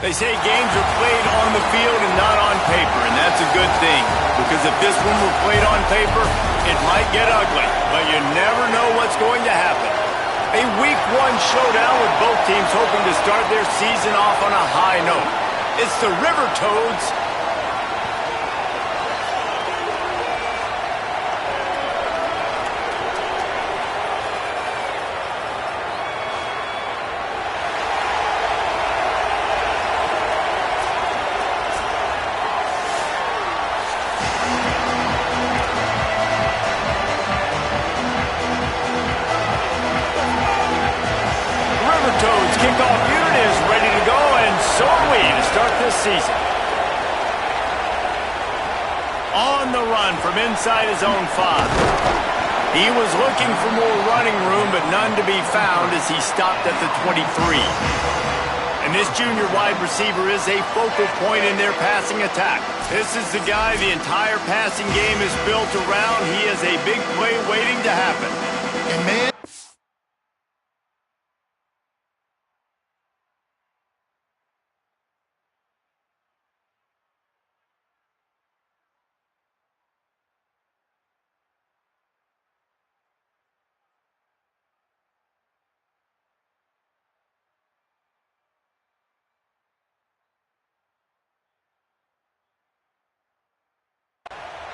They say games are played on the field and not on paper, and that's a good thing. Because if this one were played on paper, it might get ugly. But you never know what's going to happen. A Week 1 showdown with both teams hoping to start their season off on a high note. It's the River Toads. Kickoff unit is ready to go, and so are we to start this season. On the run from inside his own 5. He was looking for more running room, but none to be found as he stopped at the 23. And this junior wide receiver is a focal point in their passing attack. This is the guy the entire passing game is built around. He has a big play waiting to happen. And man,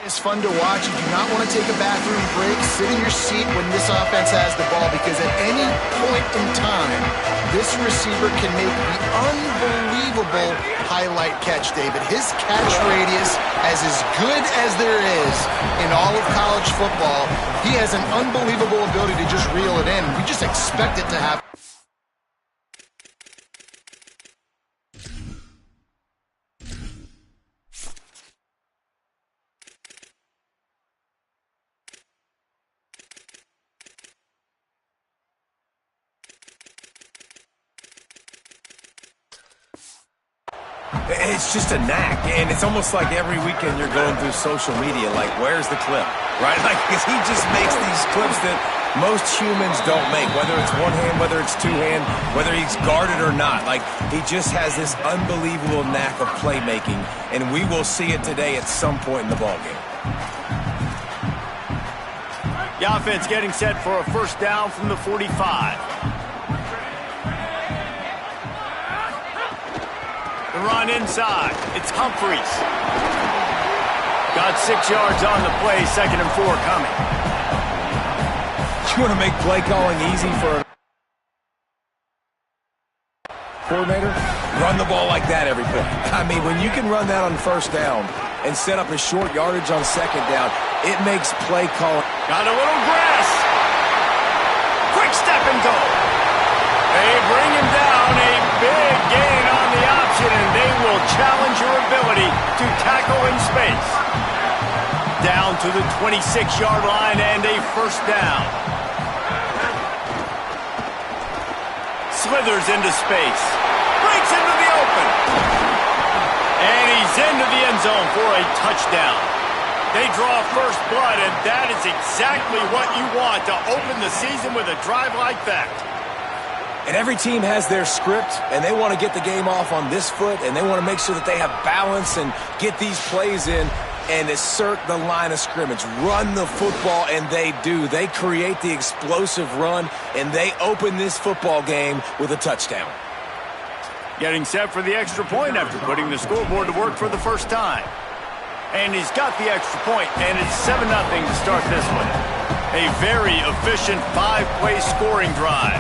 it's fun to watch. You do not want to take a bathroom break. Sit in your seat when this offense has the ball, because at any point in time, this receiver can make the unbelievable highlight catch, David. His catch radius is as good as there is in all of college football. He has an unbelievable ability to just reel it in. We just expect it to happen. It's just a knack, and it's almost like every weekend you're going through social media, like, where's the clip, right? Like, because he just makes these clips that most humans don't make, whether it's one hand, whether it's two hand, whether he's guarded or not. Like, he just has this unbelievable knack of playmaking, and we will see it today at some point in the ballgame. The offense getting set for a first down from the 45. The run inside. It's Humphreys. Got 6 yards on the play. 2nd and 4 coming. You want to make play calling easy for a coordinator? Run the ball like that every play. I mean, when you can run that on first down and set up a short yardage on 2nd down, it makes play calling. Got a little grass. Quick step and go. They bring him down. A big gain on the option, and they will challenge your ability to tackle in space. Down to the 26-yard line and a first down. Slithers into space. Breaks into the open. And he's into the end zone for a touchdown. They draw first blood, and that is exactly what you want to open the season with a drive like that. And every team has their script, and they want to get the game off on this foot, and they want to make sure that they have balance and get these plays in and assert the line of scrimmage. Run the football, and they do. They create the explosive run, and they open this football game with a touchdown. Getting set for the extra point after putting the scoreboard to work for the first time. And he's got the extra point, and it's 7-0 to start this one. A very efficient 5-play scoring drive.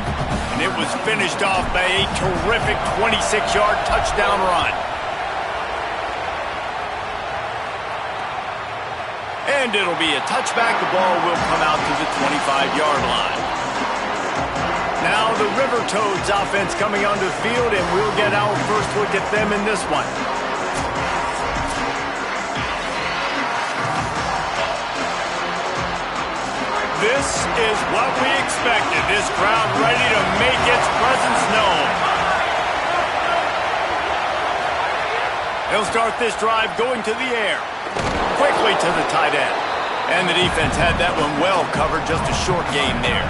And it was finished off by a terrific 26-yard touchdown run. And it'll be a touchback. The ball will come out to the 25-yard line. Now the River Toads offense coming onto the field, and we'll get our first look at them in this one. This is what we expected. This crowd ready to make its presence known. They'll start this drive going to the air. Quickly to the tight end. And the defense had that one well covered. Just a short gain there.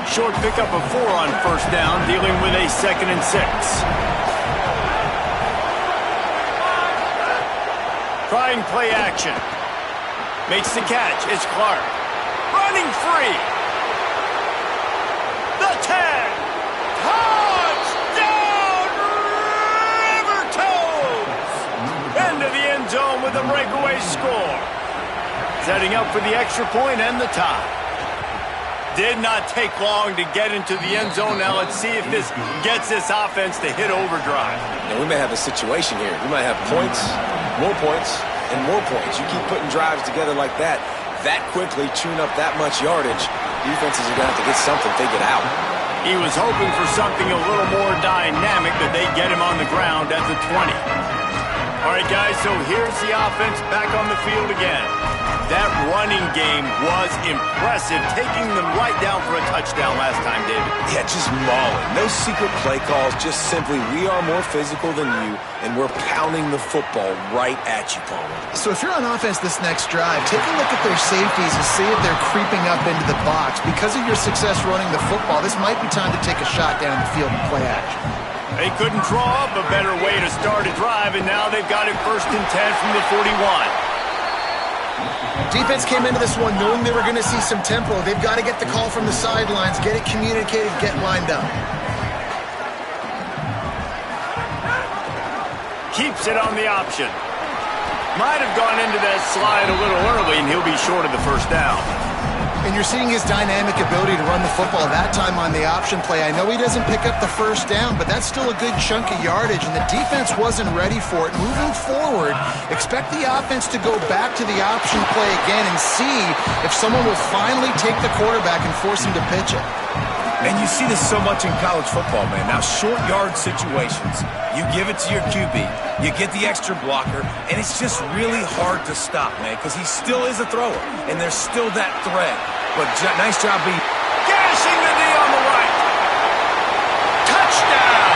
Short pickup of 4 on first down, dealing with a 2nd and 6. Trying play action. Makes the catch. It's Clark. Running free. The 10. Touchdown, Rivertoads! Into the end zone with a breakaway score. Setting up for the extra point and the tie. Did not take long to get into the end zone. Now let's see if this gets this offense to hit overdrive. Now we may have a situation here. We might have points, and more points. You keep putting drives together like that quickly, chewing up that much yardage, defenses are going to have to get something figured out. He was hoping for something a little more dynamic, but they get him on the ground at the 20. All right, guys, so here's the offense back on the field again. That running game was impressive, taking them right down for a touchdown last time, David. Yeah, just mauling. No secret play calls, just simply we are more physical than you, and we're pounding the football right at you, Palmer. So if you're on offense this next drive, take a look at their safeties and see if they're creeping up into the box. Because of your success running the football, this might be time to take a shot down the field and play action. They couldn't draw up a better way to start a drive, and now they've got it 1st and 10 from the 41. Defense came into this one knowing they were going to see some tempo. They've got to get the call from the sidelines, get it communicated, get lined up. Keeps it on the option. Might have gone into that slide a little early, and he'll be short of the first down. And you're seeing his dynamic ability to run the football that time on the option play. I know he doesn't pick up the first down, but that's still a good chunk of yardage, and the defense wasn't ready for it. Moving forward, expect the offense to go back to the option play again and see if someone will finally take the quarterback and force him to pitch it. And you see this so much in college football, man. Now, short yard situations, you give it to your QB, you get the extra blocker, and it's just really hard to stop, man, because he still is a thrower, and there's still that threat. But nice job being... Gashing the knee on the right. Touchdown!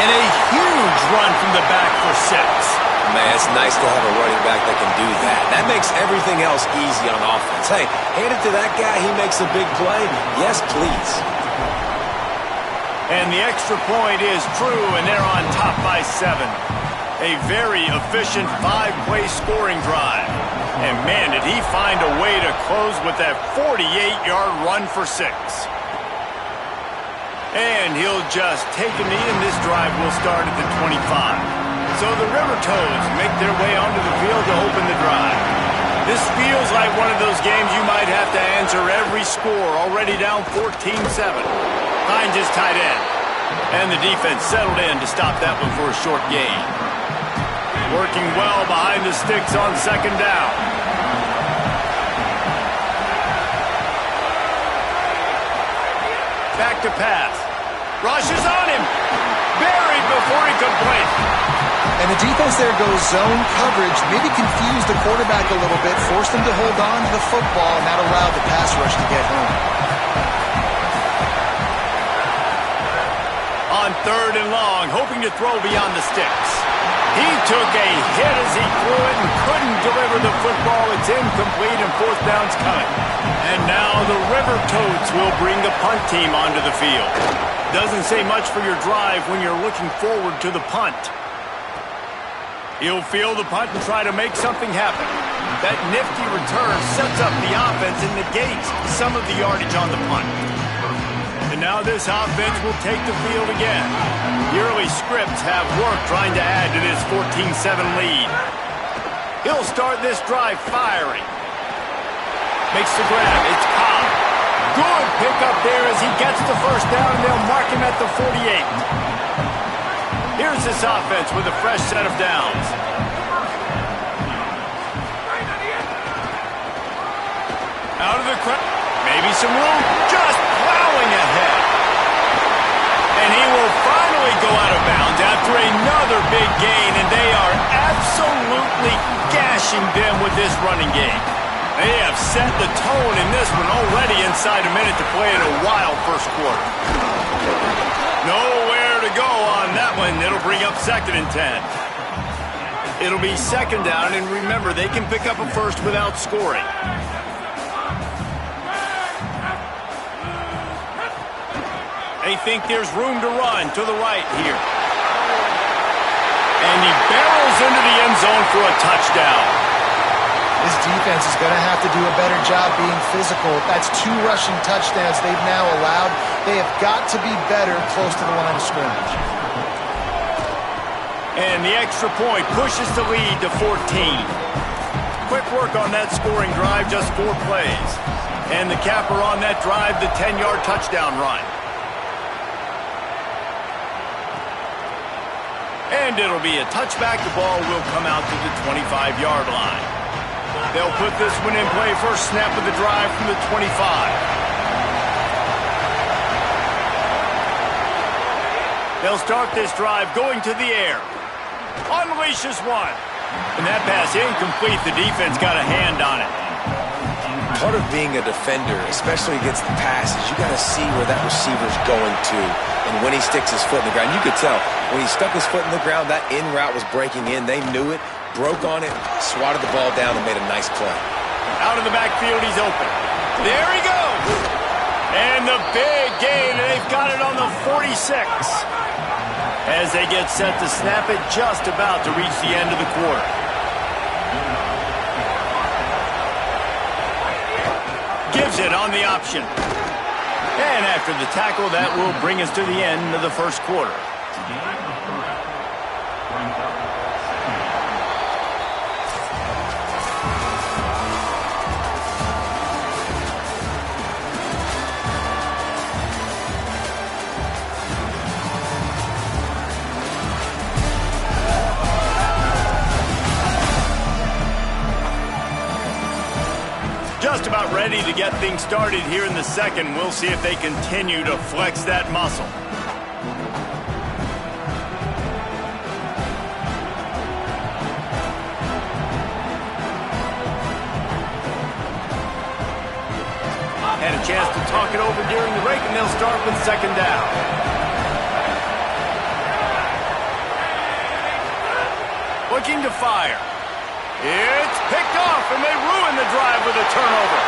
And a huge run from the back for 6. Man, it's nice to have a running back that can do that. That makes everything else easy on offense. Hey, hand it to that guy. He makes a big play. Yes, please. And the extra point is true, and they're on top by 7. A very efficient 5-play scoring drive. And, man, did he find a way to close with that 48-yard run for 6. And he'll just take a knee, and this drive will start at the 25. So the Rivertoads make their way onto the field to open the drive. This feels like one of those games you might have to answer every score, already down 14-7. Finds his tight end. And the defense settled in to stop that one for a short gain. Working well behind the sticks on 2nd down. Back to pass. Rushes on him. Buried before he could blink. And the defense there goes zone coverage, maybe confused the quarterback a little bit, forced him to hold on to the football, and that allowed the pass rush to get home. On 3rd and long, hoping to throw beyond the sticks. He took a hit as he threw it and couldn't deliver the football. It's incomplete, and 4th down's coming. And now the Rivertoads will bring the punt team onto the field. Doesn't say much for your drive when you're looking forward to the punt. He'll field the punt and try to make something happen. That nifty return sets up the offense and negates some of the yardage on the punt. And now this offense will take the field again. The early scripts have work trying to add to this 14-7 lead. He'll start this drive firing. Makes the grab. It's Cobb. Good pickup there as he gets the first down, and they'll mark him at the 48. Here's this offense with a fresh set of downs. Out of the crowd. Maybe some room. Just plowing ahead. And he will finally go out of bounds after another big gain, and they are absolutely gashing them with this running game. They have set the tone in this one already inside a minute to play in a wild first quarter. Nowhere to go on that one. It'll bring up 2nd and 10. It'll be 2nd down, and remember, they can pick up a first without scoring. They think there's room to run to the right here. And he barrels into the end zone for a touchdown. This defense is going to have to do a better job being physical. That's 2 rushing touchdowns they've now allowed. They have got to be better close to the line of scrimmage. And the extra point pushes the lead to 14. Quick work on that scoring drive, just 4 plays. And the capper on that drive, the 10-yard touchdown run. And it'll be a touchback. The ball will come out to the 25-yard line. They'll put this one in play first snap of the drive from the 25. They'll start this drive going to the air. Unleashes one. And that pass incomplete. The defense got a hand on it. Part of being a defender, especially against the pass, is you got to see where that receiver's going to and when he sticks his foot in the ground. You could tell when he stuck his foot in the ground, that in route was breaking in. They knew it, broke on it, swatted the ball down, and made a nice play. Out of the backfield, he's open. There he goes. And the big gain, and they've got it on the 46. As they get set to snap it, just about to reach the end of the quarter. Gives it on the option. And after the tackle, that will bring us to the end of the first quarter. Just about ready to get things started here in the second. We'll see if they continue to flex that muscle. Had a chance to talk it over during the break, and they'll start with second down. Looking to fire. It's picked off, and they ruin the drive with a turnover.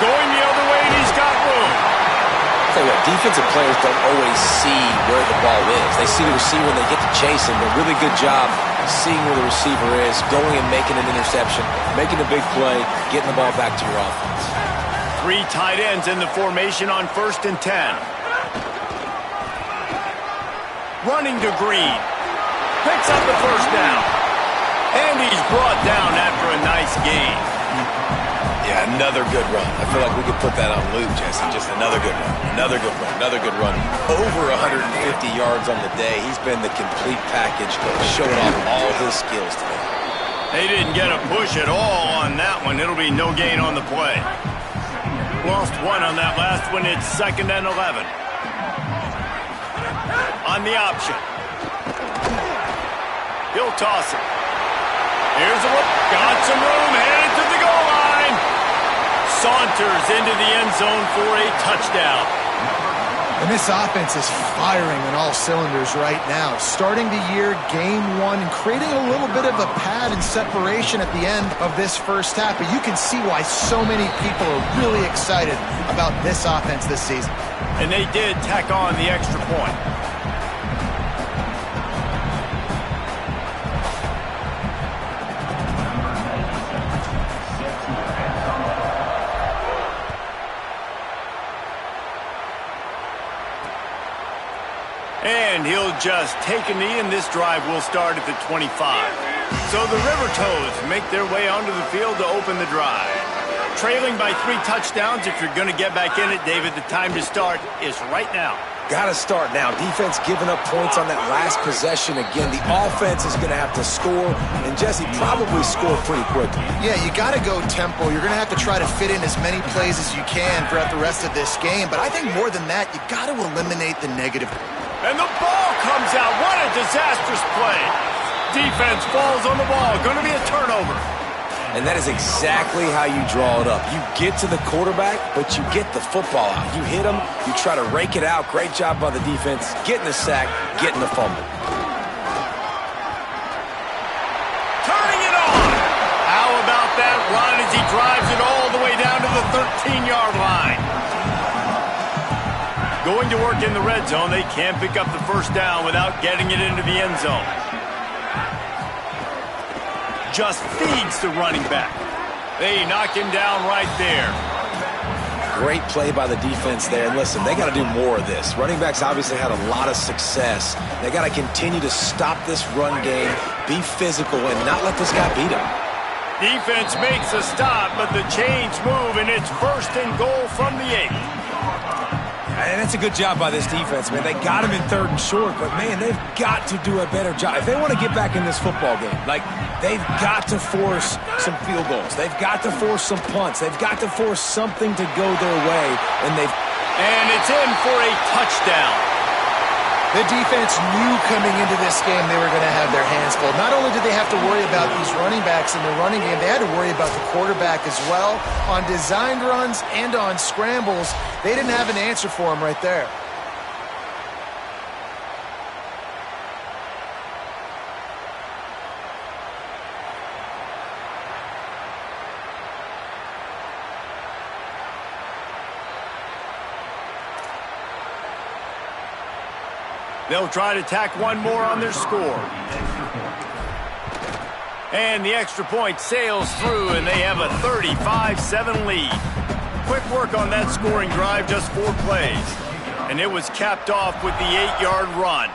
Going the other way, and he's got room. I'll tell you what, defensive players don't always see where the ball is. They see the receiver, and they get to chase him. A really good job seeing where the receiver is, going and making an interception, making a big play, getting the ball back to your offense. 3 tight ends in the formation on 1st and 10. Running to Green. Picks up the first down. And he's brought down after a nice gain. Yeah, another good run. I feel like we could put that on loop, Jesse. Just another good run. Another good run. Another good run. Over 150 yards on the day. He's been the complete package, showing off all his skills today. They didn't get a push at all on that one. It'll be no gain on the play. Lost 1 on that last one. It's 2nd and 11. On the option. He'll toss it. Here's a look. Got some room. Headed to the goal line. Saunters into the end zone for a touchdown. And this offense is firing on all cylinders right now. Starting the year, game 1, and creating a little bit of a pad and separation at the end of this first half. But you can see why so many people are really excited about this offense this season. And they did tack on the extra point. And he'll just take a knee, and this drive will start at the 25. So the River Toads make their way onto the field to open the drive. Trailing by 3 touchdowns, if you're going to get back in it, David, the time to start is right now. Got to start now. Defense giving up points on that last possession. Again, the offense is going to have to score, and Jesse probably score pretty quickly. Yeah, you got to go tempo. You're going to have to try to fit in as many plays as you can throughout the rest of this game. But I think more than that, you got to eliminate the negative. And the ball comes out. What a disastrous play. Defense falls on the ball. Going to be a turnover. And that is exactly how you draw it up. You get to the quarterback, but you get the football out. You hit him, you try to rake it out. Great job by the defense, getting the sack, getting the fumble. Turning it on. How about that run as he drives it all the way down to the 13-yard line? Going to work in the red zone. They can't pick up the first down without getting it into the end zone. just feeds the running back. They knock him down right there. Great play by the defense there. And listen, they got to do more of this. Running backs obviously had a lot of success. They got to continue to stop this run game, be physical, and not let this guy beat him. Defense makes a stop, but the chains move, and it's 1st and goal from the 8. And that's a good job by this defense, man. They got him in 3rd and short, but, man, they've got to do a better job. If they want to get back in this football game, like, they've got to force some field goals. They've got to force some punts. They've got to force something to go their way, and it's in for a touchdown. The defense knew coming into this game they were going to have their hands full. Not only did they have to worry about these running backs in the running game, they had to worry about the quarterback as well. On designed runs and on scrambles, they didn't have an answer for him right there. They'll try to tack one more on their score. And the extra point sails through, and they have a 35-7 lead. Quick work on that scoring drive, just 4 plays. And it was capped off with the 8-yard run.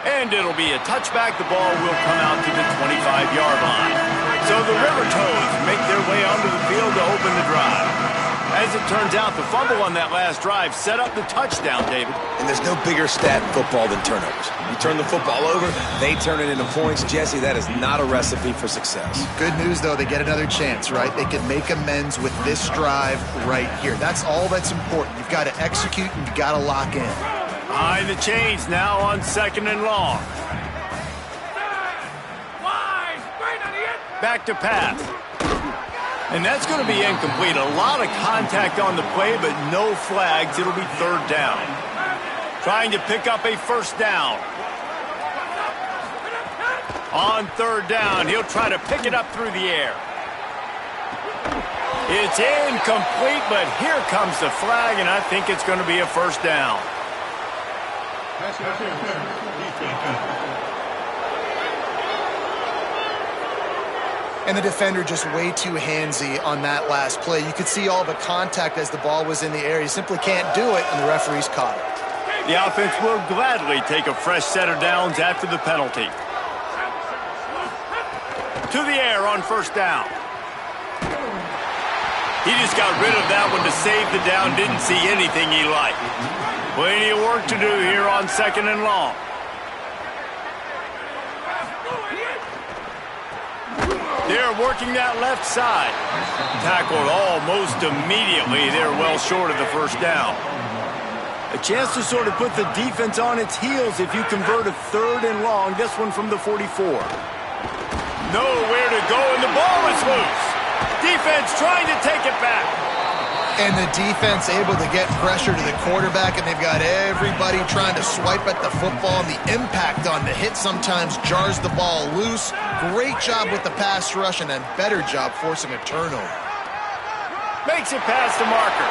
And it'll be a touchback. The ball will come out to the 25-yard line. So the River Toads make their way onto the field to open the drive. As it turns out, the fumble on that last drive set up the touchdown, David. And there's no bigger stat in football than turnovers. You turn the football over, they turn it into points. Jesse, that is not a recipe for success. Good news, though, they get another chance, right? They can make amends with this drive right here. That's all that's important. You've got to execute and you've got to lock in. Behind the chains now on 2nd and long. Back to pass. And that's going to be incomplete. A lot of contact on the play, but no flags. It'll be 3rd down. Trying to pick up a 1st down. On 3rd down, he'll try to pick it up through the air. It's incomplete, but here comes the flag, and I think it's going to be a 1st down. And the defender just way too handsy on that last play. You could see all the contact as the ball was in the air. You simply can't do it, and the referee's caught it. The offense will gladly take a fresh set of downs after the penalty. To the air on 1st down. He just got rid of that one to save the down. Didn't see anything he liked. Plenty of work to do here on 2nd and long. They're working that left side. Tackled almost immediately. They're well short of the 1st down. A chance to sort of put the defense on its heels if you convert a 3rd and long. This one from the 44. Nowhere to go, and the ball is loose. Defense trying to take it back. And the defense able to get pressure to the quarterback, and they've got everybody trying to swipe at the football. And the impact on the hit sometimes jars the ball loose. Great job with the pass rush, and a better job forcing a turnover. Makes it past the marker.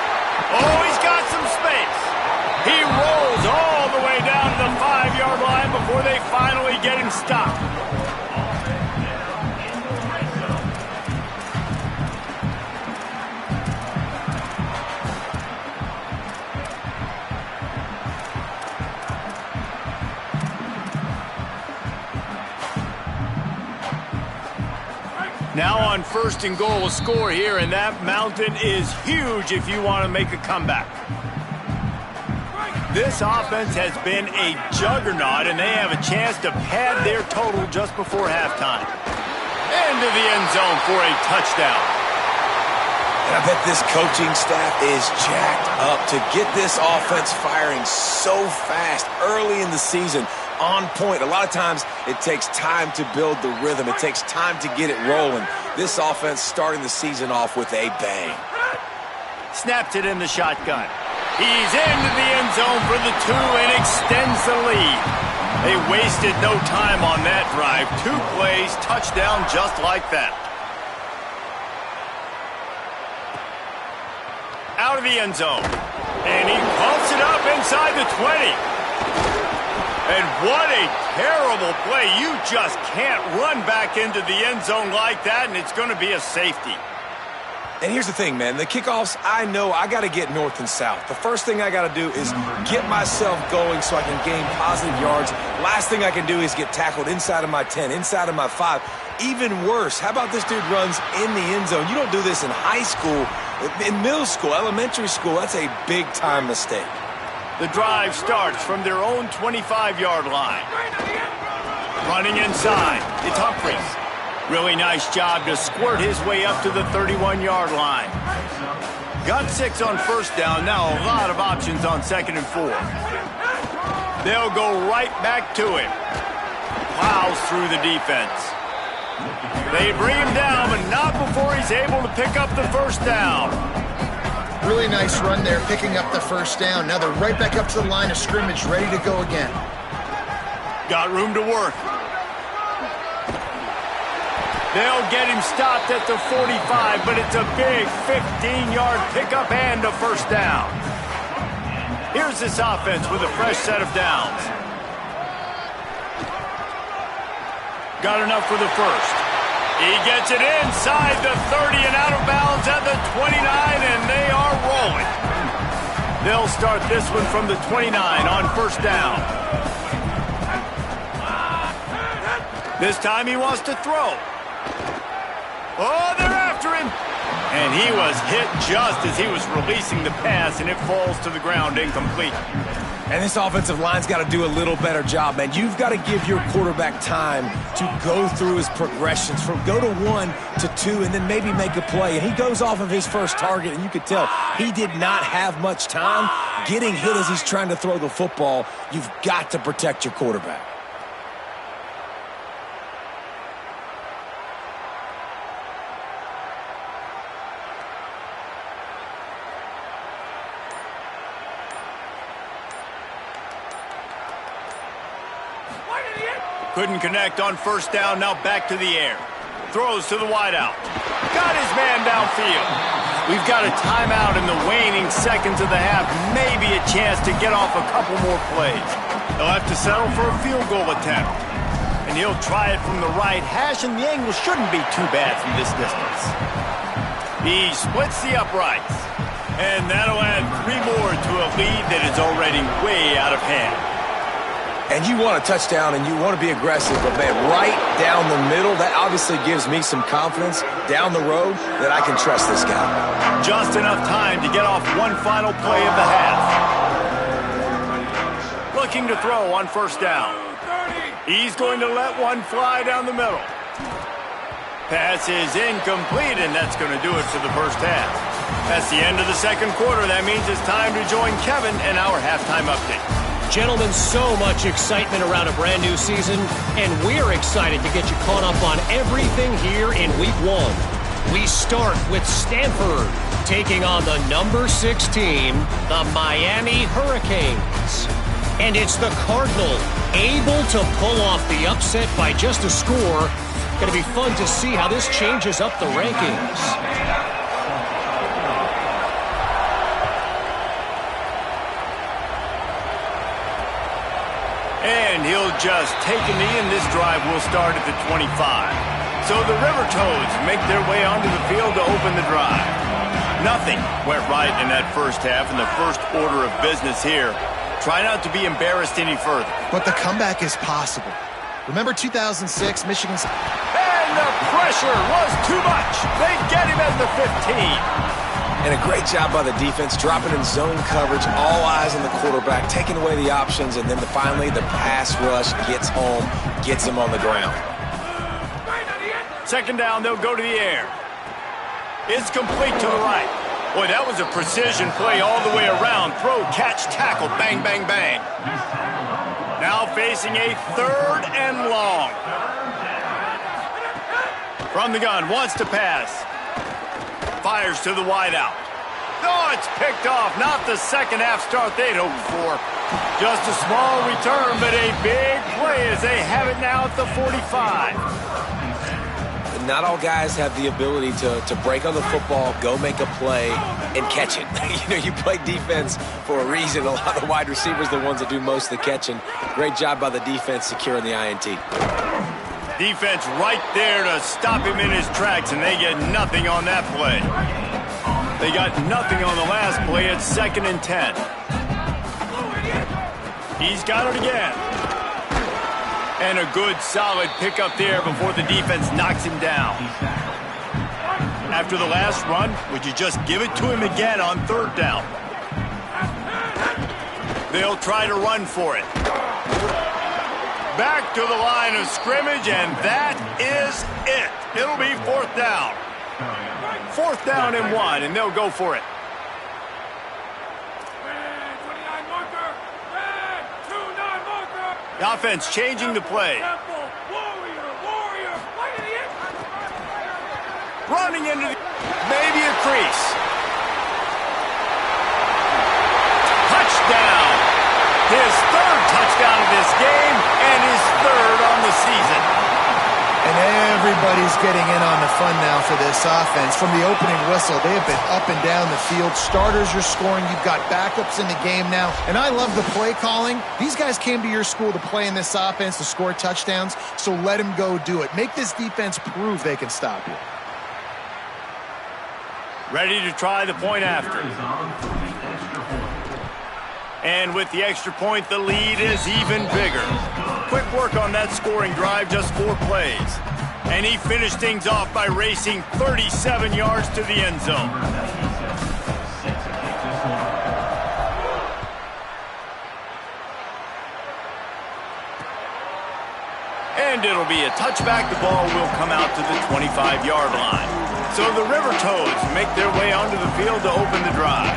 Oh, he's got some space. He rolls all the way down to the 5-yard line before they finally get him stopped. Now on 1st and goal, a score here, and that mountain is huge if you want to make a comeback. This offense has been a juggernaut, and they have a chance to pad their total just before halftime. Into the end zone for a touchdown. And I bet this coaching staff is jacked up to get this offense firing so fast early in the season. On point. A lot of times it takes time to build the rhythm. It takes time to get it rolling. This offense starting the season off with a bang. Snapped it in the shotgun. He's into the end zone for the 2 and extends the lead. They wasted no time on that drive. 2 plays, touchdown just like that. Out of the end zone. And he pumps it up inside the 20. And what a terrible play. You just can't run back into the end zone like that, and it's going to be a safety. And here's the thing, man. The kickoffs, I know I got to get north and south. The first thing I got to do is get myself going so I can gain positive yards. Last thing I can do is get tackled inside of my 10, inside of my 5. Even worse, how about this dude runs in the end zone? You don't do this in high school, in middle school, elementary school. That's a big-time mistake. The drive starts from their own 25-yard line. Running inside, it's Humphries. Really nice job to squirt his way up to the 31-yard line. Got 6 on first down. Now a lot of options on 2nd and 4. They'll go right back to him. Plows through the defense. They bring him down, but not before he's able to pick up the first down. Really nice run there, picking up the first down. Now they're right back up to the line of scrimmage, ready to go again. Got room to work. They'll get him stopped at the 45, but it's a big 15-yard pickup and a first down. Here's this offense with a fresh set of downs. Got enough for the first. He gets it inside the 30 and out of bounds at the 29, and they are rolling. They'll start this one from the 29 on first down. This time he wants to throw. Oh, they're after him. And he was hit just as he was releasing the pass, and it falls to the ground incomplete. And this offensive line's got to do a little better job, man. You've got to give your quarterback time to go through his progressions from go to 1 to 2 and then maybe make a play. And he goes off of his first target, and you could tell he did not have much time getting hit as he's trying to throw the football. You've got to protect your quarterback. Couldn't connect on first down, now back to the air. Throws to the wideout. Got his man downfield. We've got a timeout in the waning seconds of the half. Maybe a chance to get off a couple more plays. They'll have to settle for a field goal attempt. And he'll try it from the right hash, and the angle shouldn't be too bad from this distance. He splits the uprights. And that'll add 3 more to a lead that is already way out of hand. And you want a touchdown and you want to be aggressive, but, man, right down the middle, that obviously gives me some confidence down the road that I can trust this guy. Just enough time to get off one final play of the half. Looking to throw on first down. He's going to let one fly down the middle. Pass is incomplete, and that's going to do it for the first half. That's the end of the second quarter. That means it's time to join Kevin in our halftime update. Gentlemen, so much excitement around a brand new season, and we're excited to get you caught up on everything here in Week 1. We start with Stanford taking on the number 6 team, the Miami Hurricanes. And it's the Cardinal able to pull off the upset by just a score. Going to be fun to see how this changes up the rankings. And he'll just take a knee, and this drive will start at the 25. So the River Toads make their way onto the field to open the drive. Nothing went right in that first half, and the first order of business here. Try not to be embarrassed any further. But the comeback is possible. Remember 2006, Michigan's... And the pressure was too much. They get him at the 15. And a great job by the defense, dropping in zone coverage, all eyes on the quarterback, taking away the options, and then finally the pass rush gets home, gets him on the ground. Second down, they'll go to the air. It's complete to the right. Boy, that was a precision play all the way around. Throw, catch, tackle, bang, bang, bang. Now facing a 3rd and long. From the gun, wants to pass. Fires to the wideout. Oh, it's picked off. Not the second half start they'd hoped for. Just a small return, but a big play as they have it now at the 45. not all guys have the ability to break on the football, go make a play, and catch it. You play defense for a reason. A lot of the wide receivers are the ones that do most of the catching. Great job by the defense securing the INT. Defense right there to stop him in his tracks, and they get nothing on that play. They got nothing on the last play. It's 2nd and 10. He's got it again. And a good, solid pickup there before the defense knocks him down. After the last run, would you just give it to him again on 3rd down? They'll try to run for it. Back to the line of scrimmage, and that is it. It'll be 4th down. 4th down and 1, and they'll go for it. The offense changing the play. Running into maybe a crease. Touchdown. His 3rd touchdown of this game and his 3rd on the season. And everybody's getting in on the fun now for this offense. From the opening whistle, they have been up and down the field. Starters are scoring. You've got backups in the game now. And I love the play calling. These guys came to your school to play in this offense to score touchdowns, so let them go do it. Make this defense prove they can stop you. Ready to try the point after. And with the extra point, the lead is even bigger. Quick work on that scoring drive, just 4 plays. And he finished things off by racing 37 yards to the end zone. And it'll be a touchback. The ball will come out to the 25-yard line. So the River Toads make their way onto the field to open the drive.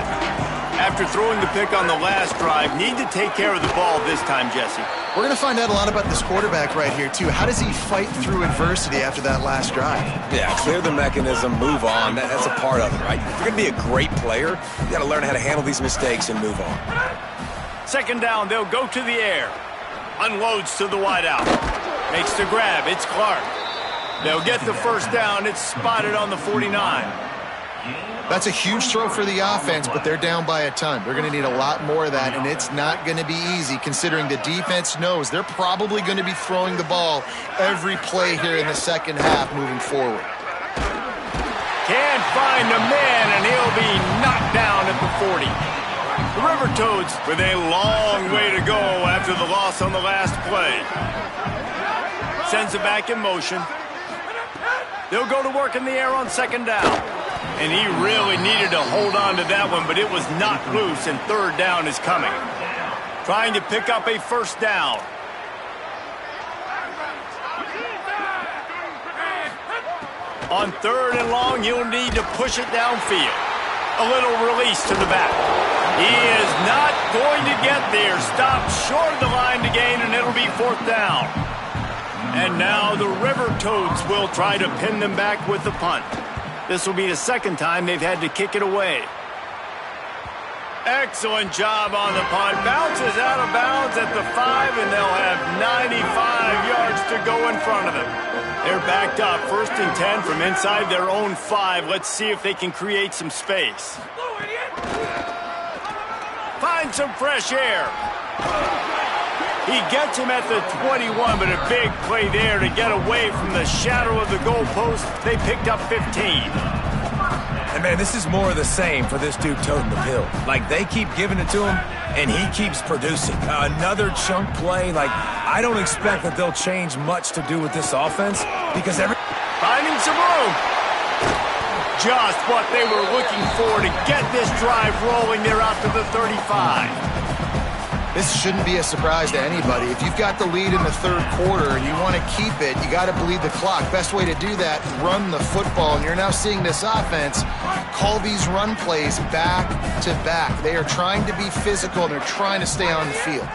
After throwing the pick on the last drive, need to take care of the ball this time, Jesse. We're going to find out a lot about this quarterback right here, too. How does he fight through adversity after that last drive? Yeah, clear the mechanism, move on. That's a part of it, right? If you're going to be a great player, you got to learn how to handle these mistakes and move on. 2nd down, they'll go to the air. Unloads to the wideout. Makes the grab. It's Clark. They'll get the 1st down. It's spotted on the 49. That's a huge throw for the offense, but they're down by a ton. They're going to need a lot more of that, and it's not going to be easy considering the defense knows they're probably going to be throwing the ball every play here in the 2nd half moving forward. Can't find a man, and he'll be knocked down at the 40. The River Toads with a long way to go after the loss on the last play. Sends it back in motion. They'll go to work in the air on 2nd down. And he really needed to hold on to that one, but it was not loose, and 3rd down is coming. Trying to pick up a 1st down. On 3rd and long, you'll need to push it downfield. A little release to the back. He is not going to get there. Stopped short of the line to gain, and it'll be 4th down. And now the River Toads will try to pin them back with the punt. This will be the 2nd time they've had to kick it away. Excellent job on the punt. Bounces out of bounds at the 5, and they'll have 95 yards to go in front of them. They're backed up, 1st and 10 from inside their own 5. Let's see if they can create some space. Find some fresh air. He gets him at the 21, but a big play there to get away from the shadow of the goalpost. They picked up 15. And, man, this is more of the same for this dude toting the pill. Like, they keep giving it to him, and he keeps producing. Another chunk play. Like, I don't expect that they'll change much to do with this offense because finding some room. Just what they were looking for to get this drive rolling. They're out to the 35. This shouldn't be a surprise to anybody. If you've got the lead in the 3rd quarter and you want to keep it, you got to bleed the clock. Best way to do that, run the football. And you're now seeing this offense call these run plays back to back. They are trying to be physical, and they're trying to stay on the field.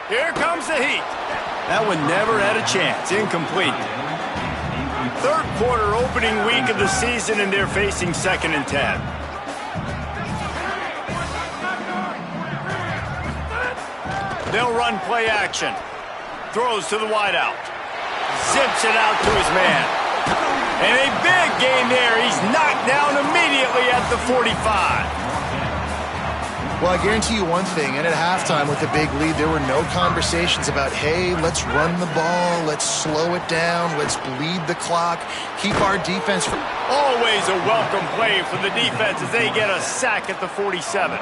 Here comes the heat. That one never had a chance. Incomplete. 3rd quarter opening week of the season, and they're facing 2nd and 10. They'll run play action. Throws to the wideout. zips it out to his man. And a big gain there. He's knocked down immediately at the 45. Well, I guarantee you one thing, and at halftime with the big lead, there were no conversations about, hey, let's run the ball, let's slow it down, let's bleed the clock, keep our defense from... Always a welcome play for the defense as they get a sack at the 47.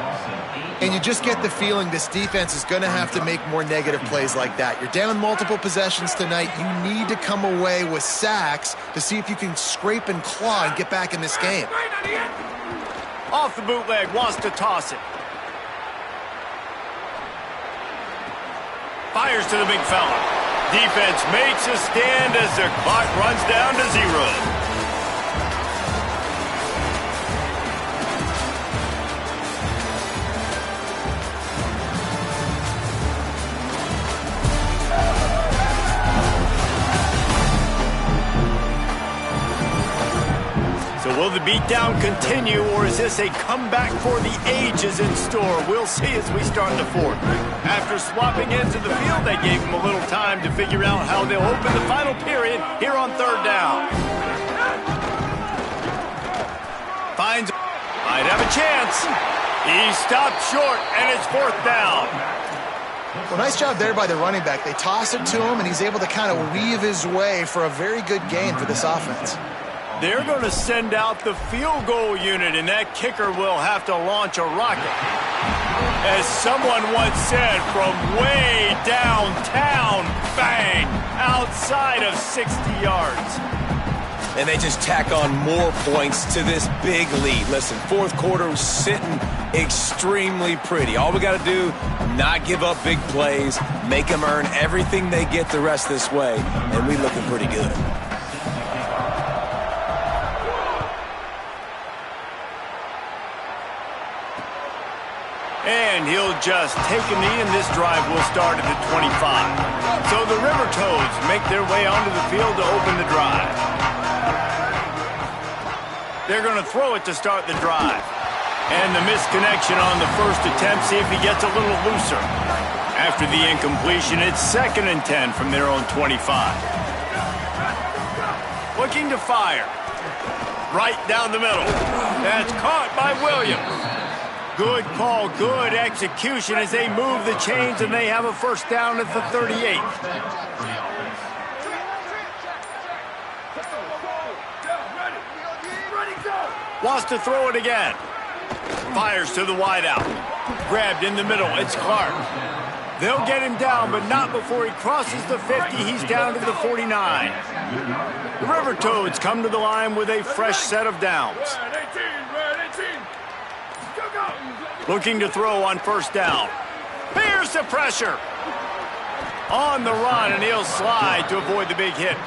And you just get the feeling this defense is going to have to make more negative plays like that. You're down multiple possessions tonight. You need to come away with sacks to see if you can scrape and claw and get back in this game. Off the bootleg, wants to toss it. Fires to the big fella. Defense makes a stand as the clock runs down to 0. So will the beatdown continue, or is this a comeback for the ages in store? We'll see as we start the fourth. After swapping ends of the field, they gave him a little time to figure out how they'll open the final period here on third down. Finds, might have a chance. He stopped short, and it's fourth down. Well, nice job there by the running back. They toss it to him, and he's able to kind of weave his way for a very good gain for this offense. They're going to send out the field goal unit, and that kicker will have to launch a rocket. As someone once said, from way downtown, bang, outside of 60 yards. And they just tack on more points to this big lead. Listen, fourth quarter was sitting extremely pretty. All we got to do, not give up big plays, make them earn everything they get the rest this way, and we looking pretty good. And he'll just take a knee, and this drive will start at the 25. So the River Toads make their way onto the field to open the drive. They're going to throw it to start the drive. And the misconnection on the first attempt, see if he gets a little looser. After the incompletion, it's 2nd and 10 from their own 25. Looking to fire. Right down the middle. That's caught by Williams. Good call, good execution as they move the chains, and they have a first down at the 38. Wants to throw it again. Fires to the wideout. Grabbed in the middle. It's Clark. They'll get him down, but not before he crosses the 50. He's down to the 49. The River Toads come to the line with a fresh set of downs. Looking to throw on first down. Here's the pressure. On the run, and he'll slide to avoid the big hit.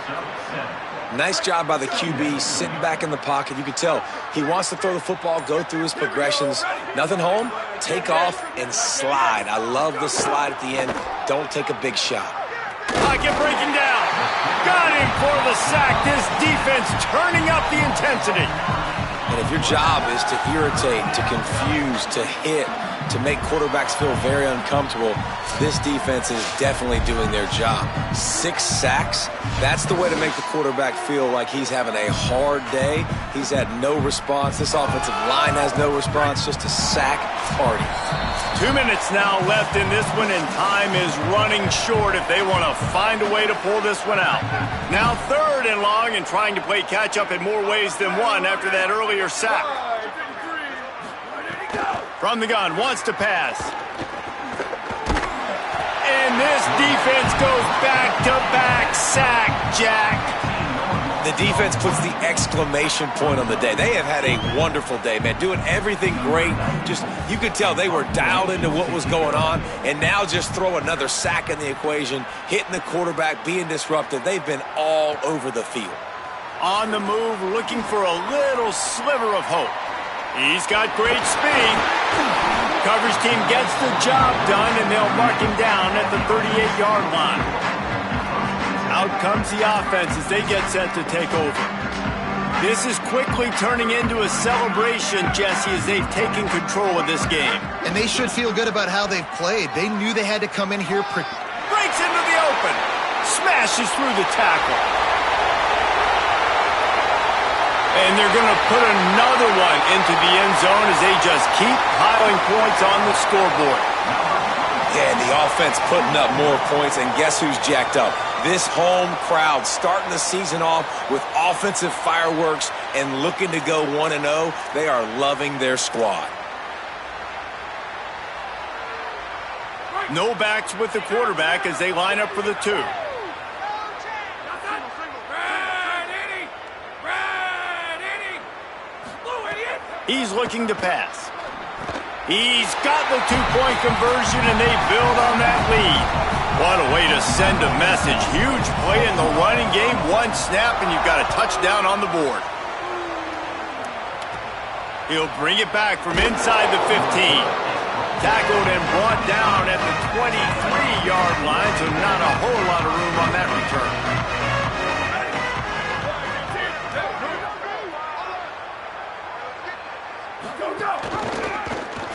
Nice job by the QB, sitting back in the pocket. You can tell he wants to throw the football, go through his progressions. Nothing home, take off, and slide. I love the slide at the end. Don't take a big shot. Pocket breaking down. Got him for the sack. This defense turning up the intensity. And if your job is to irritate, to confuse, to hit, to make quarterbacks feel very uncomfortable, this defense is definitely doing their job. 6 sacks, that's the way to make the quarterback feel like he's having a hard day. He's had no response. This offensive line has no response, just a sack party. 2 minutes now left in this one, and time is running short if they want to find a way to pull this one out. Now 3rd and long, and trying to play catch-up in more ways than one after that earlier sack. From the gun, wants to pass. And this defense goes back-to-back sack, Jack. The defense puts the exclamation point on the day. They have had a wonderful day, man, doing everything great. Just, you could tell they were dialed into what was going on, and now just throw another sack in the equation, hitting the quarterback, being disruptive. They've been all over the field. On the move, looking for a little sliver of hope. He's got great speed. Coverage team gets the job done, and they'll mark him down at the 38-yard line. Out comes the offense as they get set to take over. This is quickly turning into a celebration, Jesse, as they've taken control of this game. And they should feel good about how they've played. They knew they had to come in here. Breaks into the open. Smashes through the tackle. And they're going to put another one into the end zone as they just keep piling points on the scoreboard. Yeah, and the offense putting up more points, and guess who's jacked up? This home crowd starting the season off with offensive fireworks and looking to go 1-0. They are loving their squad. No backs with the quarterback as they line up for the 2. He's looking to pass. He's got the 2-point conversion, and they build on that lead. What a way to send a message. Huge play in the running game. One snap, and you've got a touchdown on the board. He'll bring it back from inside the 15. Tackled and brought down at the 23-yard line, so not a whole lot of room on that return.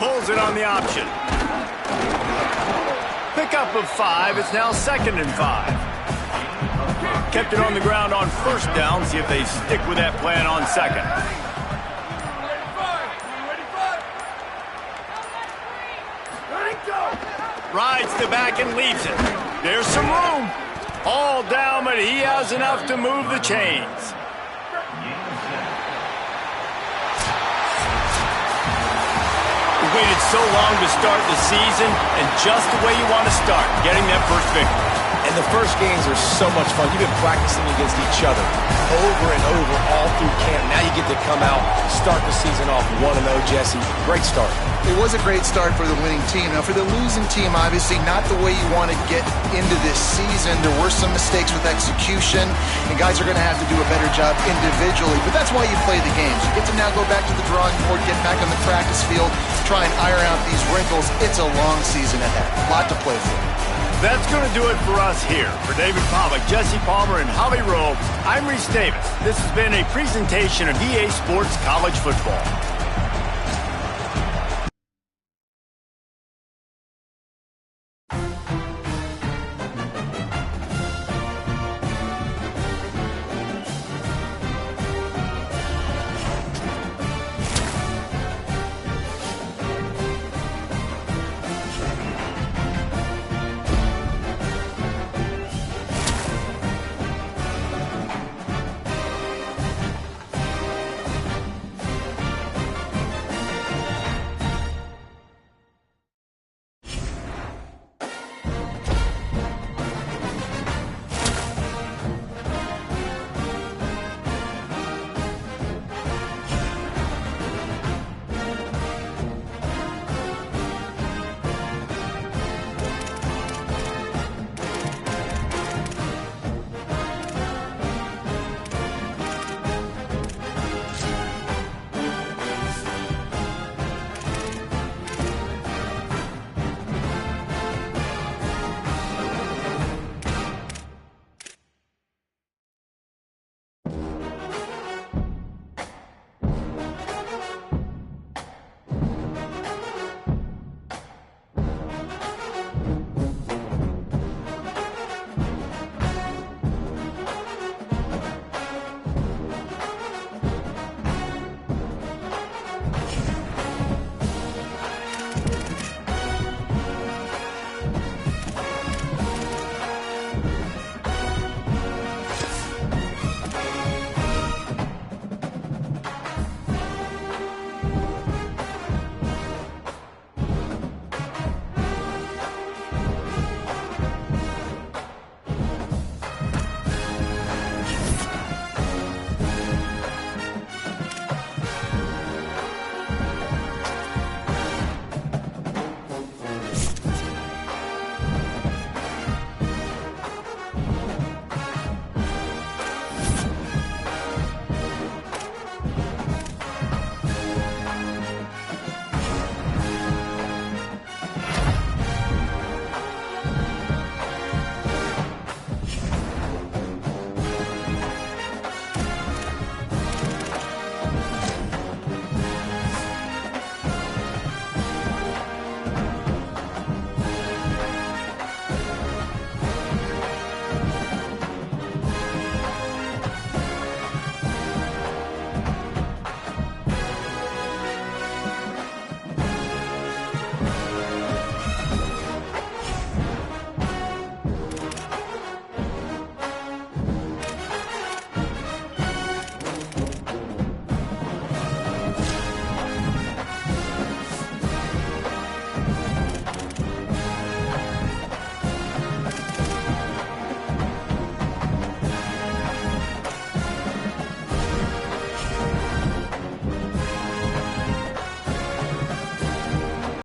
Pulls it on the option. Pickup of 5. It's now 2nd and 5. Kept it on the ground on 1st down. See if they stick with that plan on 2nd. Rides the back and leaves it. There's some room. All down, but he has enough to move the chains. Waited so long to start the season, and just the way you want to start, getting that first victory. And the first games are so much fun. You've been practicing against each other over and over all through camp. Now you get to come out, start the season off 1-0, Jesse. Great start. It was a great start for the winning team. Now, for the losing team, obviously not the way you want to get into this season. There were some mistakes with execution, and guys are going to have to do a better job individually. But that's why you play the games. You get to now go back to the drawing board, get back on the practice field, try and iron out these wrinkles. It's a long season ahead. A lot to play for. That's going to do it for us here. For David Pollack, Jesse Palmer, and Holly Rowe, I'm Reese Davis. This has been a presentation of EA Sports College Football.